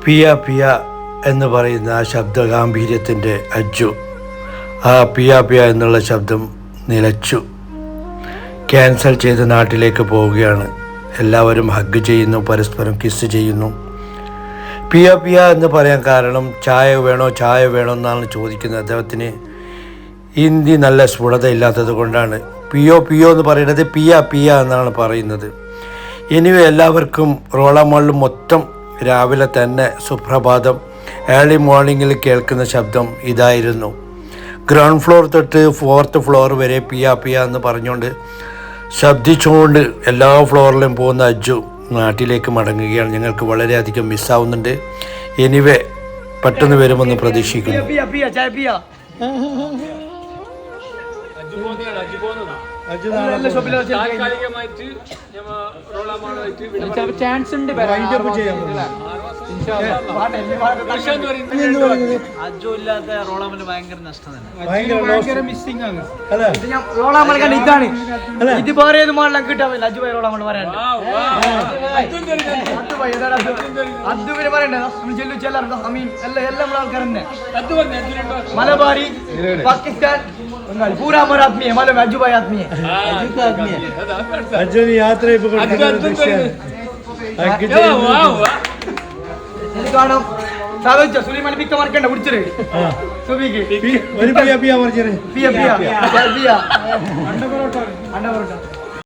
പിയ പിയ എന്ന് പറയുന്ന ആ ശബ്ദ ഗാംഭീര്യത്തിൻ്റെ അജ്ജു ആ പിയ പിയ എന്നുള്ള ശബ്ദം നിലച്ചു. ക്യാൻസൽ ചെയ്ത് നാട്ടിലേക്ക് പോവുകയാണ്. എല്ലാവരും ഹഗ് ചെയ്യുന്നു, പരസ്പരം കിസ് ചെയ്യുന്നു. പിയ പിയ എന്ന് പറയാൻ കാരണം ചായ വേണോ എന്നാണ് ചോദിക്കുന്നത്. അദ്ദേഹത്തിന് ഹിന്ദി നല്ല സ്ഫുടത ഇല്ലാത്തത് കൊണ്ടാണ് പിയോ പിയോ എന്ന് പറയുന്നത് പിയ പിയ എന്നാണ് പറയുന്നത്. ഇനിവേ എല്ലാവർക്കും റോള മോളിൽ മൊത്തം രാവിലെ തന്നെ സുപ്രഭാതം ഏർലി മോർണിംഗിൽ കേൾക്കുന്ന ശബ്ദം ഇതായിരുന്നു. ഗ്രൗണ്ട് ഫ്ലോർ തൊട്ട് 4th ഫ്ലോർ വരെ പിയ പിയ എന്ന് പറഞ്ഞുകൊണ്ട് ശബ്ദിച്ചുകൊണ്ട് എല്ലാ ഫ്ലോറിലും പോകുന്ന അജ്ജു നാട്ടിലേക്ക് മടങ്ങുകയാണ്. ഞങ്ങൾക്ക് വളരെയധികം മിസ്സാവുന്നുണ്ട്. എനിവേ പെട്ടെന്ന് വരുമെന്ന് പ്രതീക്ഷിക്കുന്നു. ചാൻസ് ഉണ്ട്. അജ്ജു ഇല്ലാത്ത റോളാമല് ഭയങ്കര നഷ്ടം തന്നെ. റോളാമൽ കണ്ട ഇതാണ് ഇത് വേറെ ഏത് മാളിലും കിട്ടാൻ അജ്ജു ഭായി റോളാമൽ പറയാനുണ്ട്. അദ്ദുവിന് പറയണ്ടേ ചെല്ലു ചെല്ലാറുണ്ടോ അമീൻ എല്ലാം ആൾക്കാർ തന്നെ മലബാരി പാകിസ്ഥാൻ पूरा हमारा आदमी है मालूम है अज्जू भाई आदमी है അജ്ജു യാത്ര ഇത് കാണാം സാധിച്ച സുലൈമാൻ പിക്ക മറക്കണ്ട കുടിച്ചേ സുബിക്ക് ഒരു പിയ പിയ മറിച്ചേ പിയ പിയ പിയ അണ്ട പൊറോട്ട